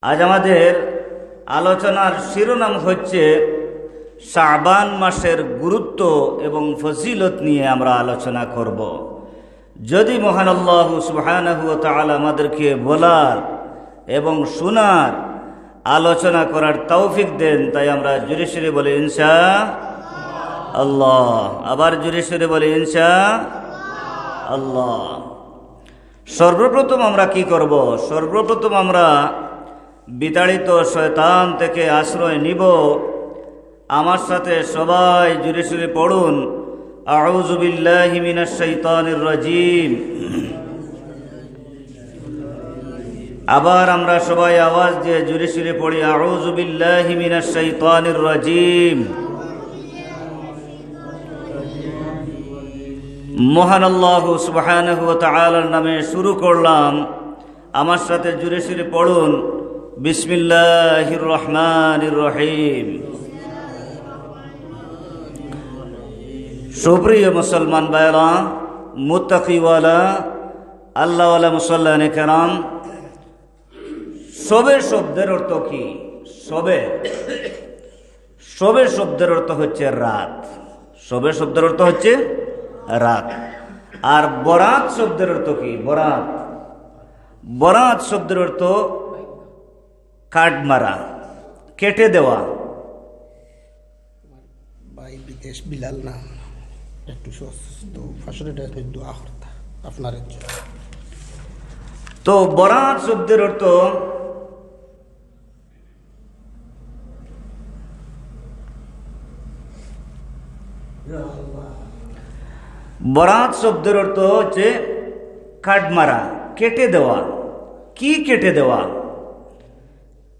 আজ আমাদের আলোচনার শিরোনাম হচ্ছে শাবান মাসের গুরুত্ব এবং ফজিলত নিয়ে আমরা আলোচনা করব। যদি মহান আল্লাহ সুবহানাহু ওয়া তাআলা আমাদেরকে বলার এবং শোনার আলোচনা করার তৌফিক দেন, তাই আমরা জোরে সোরে বলি ইনশাআল্লাহ। আবার জোরে সোরে বলি ইনশাআল্লাহ। সর্বপ্রথম আমরা কি করব? সর্বপ্রথম আমরা বিতাড়িত শয়তান থেকে আশ্রয় নিব। আমার সাথে সবাই জোরে সোরে পড়ুন, আউযু বিল্লাহি মিনাশ শাইতানির রাজিম। আবার আমরা সবাই আওয়াজ দিয়ে জোরে সোরে পড়ি, আউযু বিল্লাহি মিনাশ শাইতানির রাজিম। মহান আল্লাহ সুবহানাহু ওয়া তাআলার নামে শুরু করলাম। আমার সাথে জোরে সোরে পড়ুন, বিসমিল্লাহির রহমানির রহিম। সুপ্রিয় মুসলমান ভাইরা, মুত্তাকিওয়ালা আল্লাহওয়ালা মুসল্লানে কেরাম, সবে শব্দের অর্থ কি? সবে শব্দের অর্থ হচ্ছে রাত। সবে শব্দের অর্থ হচ্ছে রাত। আর বরাত শব্দের অর্থ কি? বরাত শব্দের অর্থ কাট মারা, কেটে দেওয়া। ভাই বিদেশ বিলাল না একটু অসুস্থ, ফাঁসলে দোয়া করতা আপনার জন্য। তো বরাত শব্দের অর্থ বরাত শব্দের অর্থ হচ্ছে কাট মারা, কেটে দেওয়া। কি কেটে দেওয়া?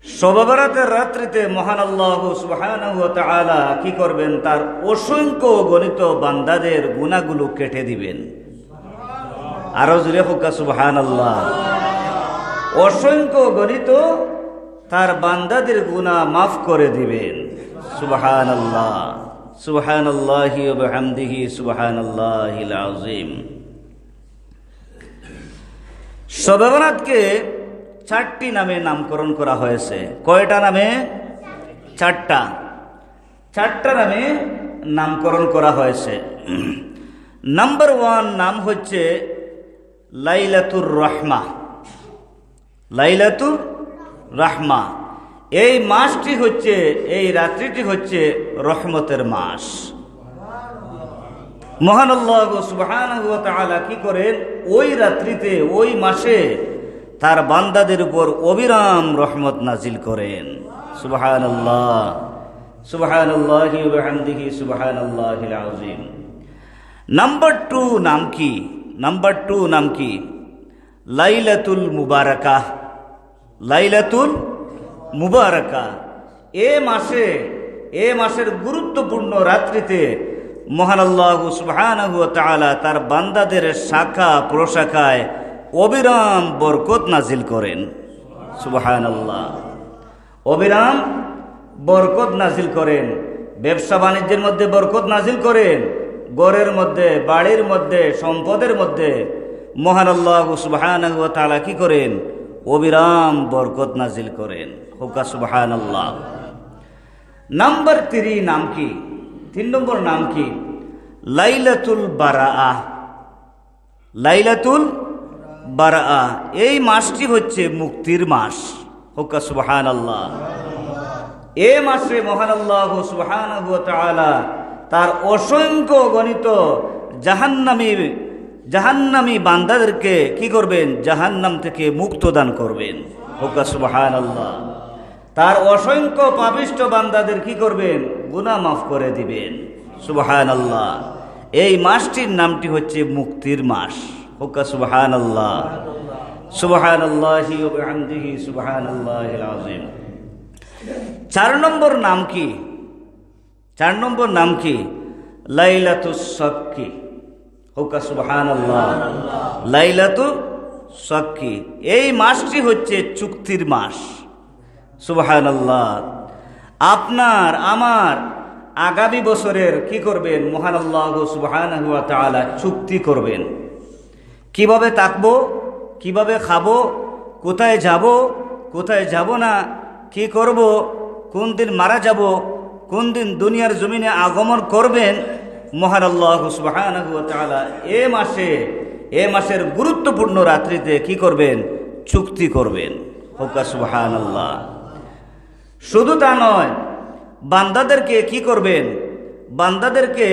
শবে বরাতের রাত্রিতে মহান আল্লাহ সুবহানাহু ওয়া তাআলা কি করবেন? তার অসংখ্য গণিত বান্দাদের গুনাহগুলো কেটে দিবেন। আরো জোরে হোক সুবহানাল্লাহ। অসংখ্য গণিত তার বান্দাদের গুনাহ মাফ করে দিবেন। সুবহানাল্লাহ, সুবহানাল্লাহি ওয়া বিহামদিহি, সুবহানাল্লাহিল আযীম। শবে বরাতকে 4টি নামে নামকরণ করা হয়েছে। কয়টা নামে? 4টা নামে নামকরণ করা হয়েছে। নাম্বার 1 নাম হচ্ছে লাইলাতুর রাহমা। লাইলাতুর রাহমা, এই মাসটি হচ্ছে, এই রাত্রিটি হচ্ছে রহমতের মাস। মহান আল্লাহ সুবহানাহু ওয়া তাআলা কি করেন? ওই রাত্রিতে, ওই মাসে তার বান্দাদের উপর অবিরাম রহমত নাজিল করেন। সুবহানাল্লাহ, সুবহানাল্লাহি ওয়া বিহামদিহি, সুবহানাল্লাহিল আযীম। নাম্বার 2 নাম কি? নাম্বার 2 নাম কি? লাইলাতুল মুবারাকাহ। লাইলাতুল মুবারাকাহ, এ মাসের গুরুত্বপূর্ণ রাত্রিতে মহান আল্লাহ সুবহানাহু ওয়া তাআলা তার বান্দাদের শাখা প্রশাখায় অবিরাম বরকত নাজিল করেন। সুবহানাল্লাহ, অবিরাম বরকত নাজিল করেন। ব্যবসা বাণিজ্যের মধ্যে বরকত নাজিল করেন। ঘরের মধ্যে, বাড়ির মধ্যে, সম্পদের মধ্যে মহান আল্লাহ সুবহানাহু ওয়া তাআলা কি করেন? অবিরাম বরকত নাজিল করেন। হুকা সুবহানাল্লাহ। নাম্বার 3 নাম কি? 3 নম্বর নাম কি? লাইলাতুল বারাআহ। লাইলাতুল বারাআহ, এই মাসটি হচ্ছে মুক্তির মাস। হুকা সুবহানাল্লাহ। এই মাসে মহান আল্লাহ সুবহানাহু ওয়া তাআলা তার অসংখ্য গণিত জাহান্নামী বান্দাদেরকে কি করবেন? জাহান্নাম থেকে মুক্ত দান করবেন। হুকা সুবহানাল্লাহ। তার অসংখ্য পাপিষ্ঠ বান্দাদের কি করবেন? গুনাহ মাফ করে দিবেন। সুবহানাল্লাহ। এই মাসটির নামটি হচ্ছে মুক্তির মাস। হুকা সুবহানাল্লাহ, সুবহানাল্লাহি ওয়া বিহামদিহি, সুবহানাল্লাহিল আযীম। 4 নম্বর নাম কি? 4 নম্বর নাম কি? লাইলাতুস সাক্কি। হুকা সুবহানাল্লাহ। লাইলাতুস সাক্কি, এই মাসটি হচ্ছে চুক্তির মাস। সুবহানাল্লাহ। আপনার আমার আগামী বছরের কি করবেন? মহান আল্লাহ সুবহানাহু ওয়া তাআলা চুক্তি করবেন। কিভাবে থাকবো, কিভাবে খাবো, কোথায় যাব, কোথায় যাব না, কি করব, কোন দিন মারা যাব, কোন দিন দুনিয়ার জমিনে আগমন করবেন, মহান আল্লাহ সুবহানাহু ওয়া তাআলা এ মাসের গুরুত্বপূর্ণ রাত্রিতে কি করবেন, চুক্তি করবেন। হোকা সুবহানাল্লাহ। শুধু তা নয়, বান্দাদেরকে কি করবেন, বান্দাদেরকে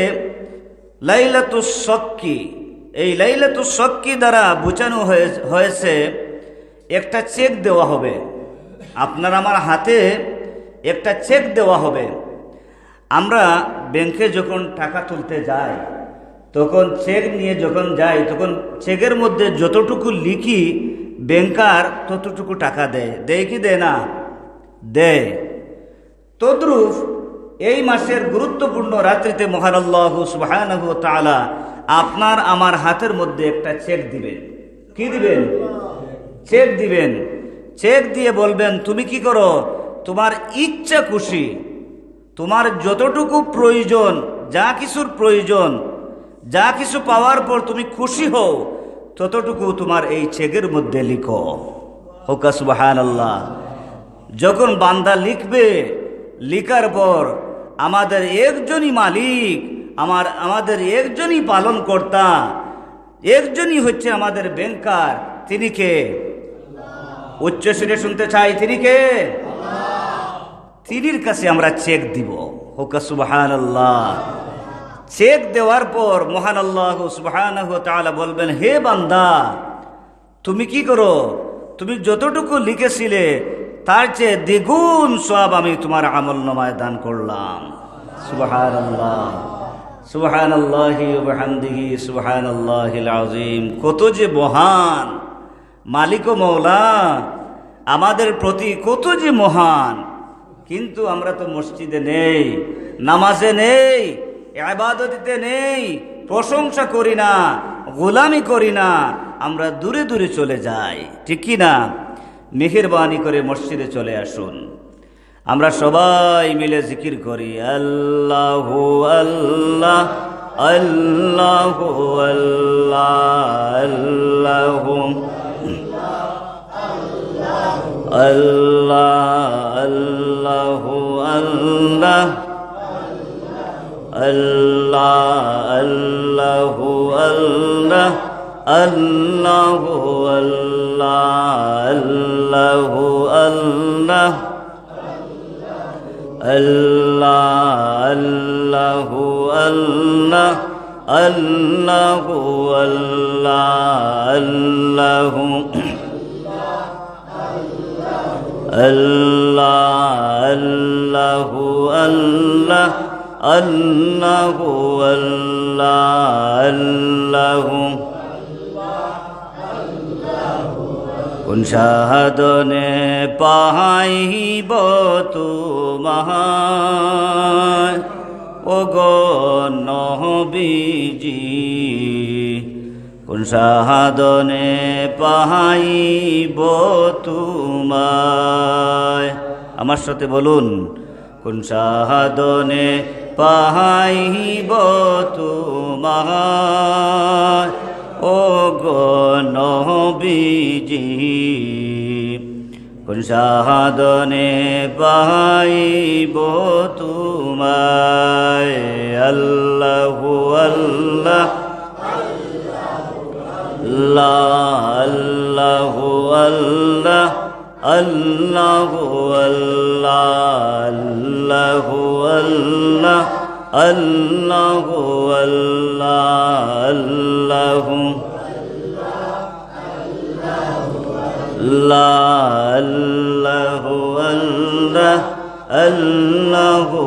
লাইলাতুস শক্কি, এই লাইলাতুস শক্কি দ্বারা বোঝানো হয়েছে একটা চেক দেওয়া হবে। আপনার আমার হাতে একটা চেক দেওয়া হবে। আমরা ব্যাংকে যখন টাকা তুলতে যাই, তখন চেক নিয়ে যখন যাই, তখন চেকের মধ্যে যতটুকু লিখি ব্যাংকার ততটুকু টাকা দেয় কি দেয় না? দেয়। তদ্রূপ এই মাসের গুরুত্বপূর্ণ রাত্রিতে মহান আল্লাহ সুবহানাহু ওয়া তাআলা আপনার আমার হাতের মধ্যে একটা চেক দিবেন। কি দিবেন? চেক দিবেন। চেক দিয়ে বলবেন, তুমি কি করো, তোমার ইচ্ছা খুশি, তোমার যতটুকু প্রয়োজন, যা কিছুর প্রয়োজন, যা কিছু পাওয়ার পর তুমি খুশি হও, ততটুকু তোমার এই চেকের মধ্যে লিখো। হোকা সুবহানাল্লাহ। যখন বান্দা লিখবে, লিখার পর আমাদের একজনই মালিক, আমাদের একজনই পালন কর্তা, একজনই হচ্ছে আমাদের ব্যাংকার। তিনি কে? উচ্চ সুরে শুনতে চাই, তিনি কে? তিনির কাছে আমরা চেক দিব। হোকা সুবহানাল্লাহ। চেক দেওয়ার পর মহান আল্লাহ সুবহানাহু ওয়া তাআলা বলবেন, হে বান্দা, তুমি কি করো, তুমি যতটুকু লিখেছিলে তার চেয়ে দ্বিগুণ সওয়াব আমি তোমার আমলনামায় দান করলাম। সুবহানাল্লাহ, সুবহানাল্লাহি ওয়া বিহামদিহি, সুবহানাল্লাহিল আযীম। কত যে মহান মালিক ও মওলা আমাদের প্রতি, কত যে মহান। কিন্তু আমরা তো মসজিদে নেই, নামাজে নেই, ইবাদতিতে নেই, প্রশংসা করি না, গোলামি করি না, আমরা দূরে দূরে চলে যাই, ঠিক কি না? মেহেরবানি করে মসজিদে চলে আসুন, আমরা সবাই মিলে জিকির করি, আল্লাহু আল্লাহ আল্লাহু আল্লাহ আল্লাহু আল্লাহ আল্লাহু আল্লাহ আল্লাহ আল্লাহু আল্লাহ আল্লাহু আল্লাহ আল্লাহু আল্লাহ আল্লাহ আল্লাহু আল্লাহ আল্লাহু আল্লাহ আল্লাহু আল্লাহ আল্লাহু আল্লাহ আল্লাহু আল্লাহ আল্লাহু। কোন সাধনে পাইব তোমায় ও গো নবীজি, কোন সাধনে পাইব তোমায়। আমার সাথে বলুন, কোন সাধনে পাইব তোমায় ও গো নবীজি, কোন সাধনে পাইব তোমায়। আল্লাহু আল্লাহ আল্লাহু আল্লাহ আল্লাহু আল্লাহ আল্লাহু আল্লাহ আল্লাহু আল্লাহ আল্লাহু আল্লাহু আল্লাহ আল্লাহু।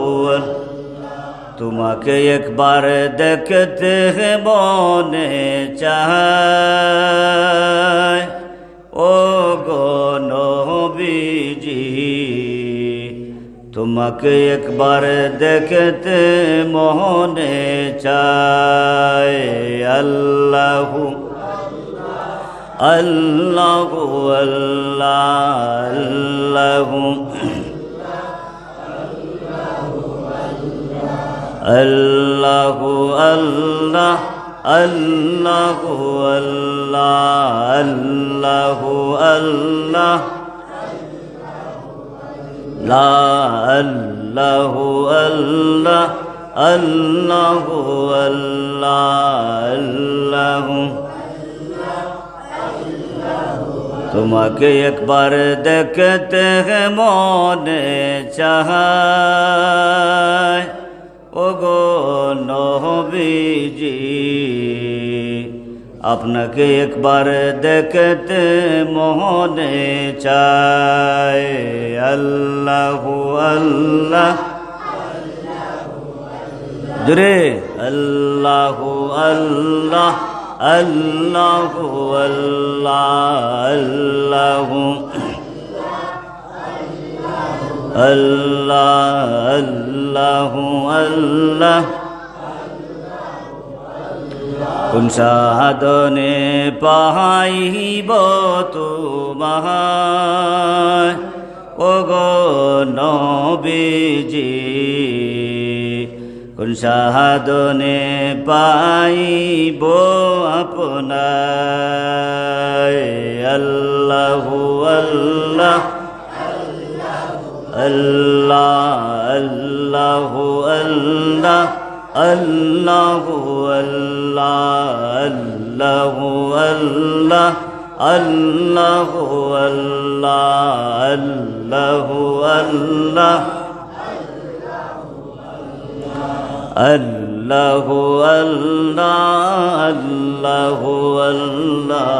তোমাকে একবার দেখতে মনে চায় ও গো নবীজি, তোমাকে একবার দেখতে মনে চায়। আল্লাহু আল্লাহু আল্লাহ আল্লাহু আল্লাহু আল্লাহ আল্লাহু আল্লাহ আল্লাহু আল্লাহ লা আল্লাহু আল্লাহ আল্লাহু আল্লাহ আল্লাহু তোমাকে একবার দেখতে মনে চায় ওগো নবীজি আপনাকে একবার দেখতে মনে চায় আল্লাহু আল্লাহ জোরে আল্লাহু আল্লাহ আল্লাহু আল্লাহ আল্লাহ আল্লাহু আল্লাহ কোন সাধনে পাইব তোমায় ওগো নবীজি কোন সাধনে পাইব আপনায় আল্লাহু আল্লাহ আল্লাহ আল্লাহু আল্লাহ আল্লাহু আল্লাহ আল্লাহু আল্লাহ আল্লাহু আল্লাহ আল্লাহু আল্লাহ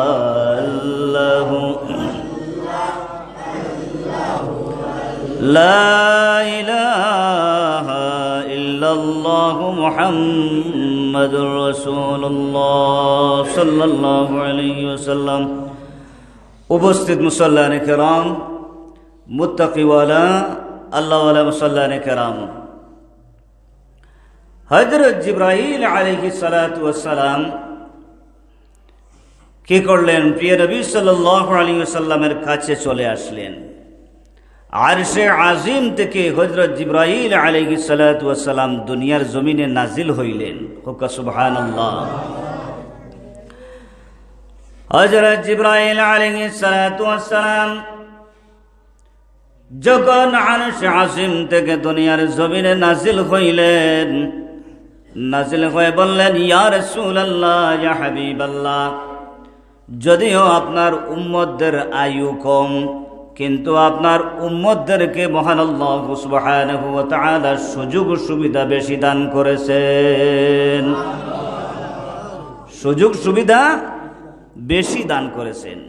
লা ইলাহা ইল্লাল্লাহু মুহাম্মাদুর রাসূলুল্লাহ সাল্লাল্লাহু আলাইহি ওয়াসাল্লাম। উপস্থিত মুসল্লানে কেরাম, মুত্তাকিওয়ালা আল্লাহওয়ালা মুসল্লানে কেরাম, হযরত জিবরাইল আলাইহিস সালাতু ওয়াস সালাম কি করলেন? প্রিয় নবী সাল্লাল্লাহু আলাইহি ওয়াসাল্লামের কাছে চলে আসলেন। আরশে আজিম থেকে হযরত জিবরাইল আলাইহিস সালাতু ওয়াস সালাম দুনিয়ার জমিনে নাজিল হইলেন। হুকা সুবহানাল্লাহ। হযরত জিবরাইল আলাইহিস সালাতু ওয়াস সালাম যখন আরশে আজিম থেকে দুনিয়ার জমিনে নাজিল হইলেন, নাজিল হয়ে বললেন, ইয়া রাসূলুল্লাহ, ইয়া হাবিবাল্লাহ, যদিও আপনার উম্মতদের আয়ু কম, কিন্তু আপনার উম্মতদেরকে মহান আল্লাহ সুবহানাহু ওয়া তাআলা সুযোগ সুবিধা বেশি দান করেছেন, সুযোগ সুবিধা বেশি দান করেছেন।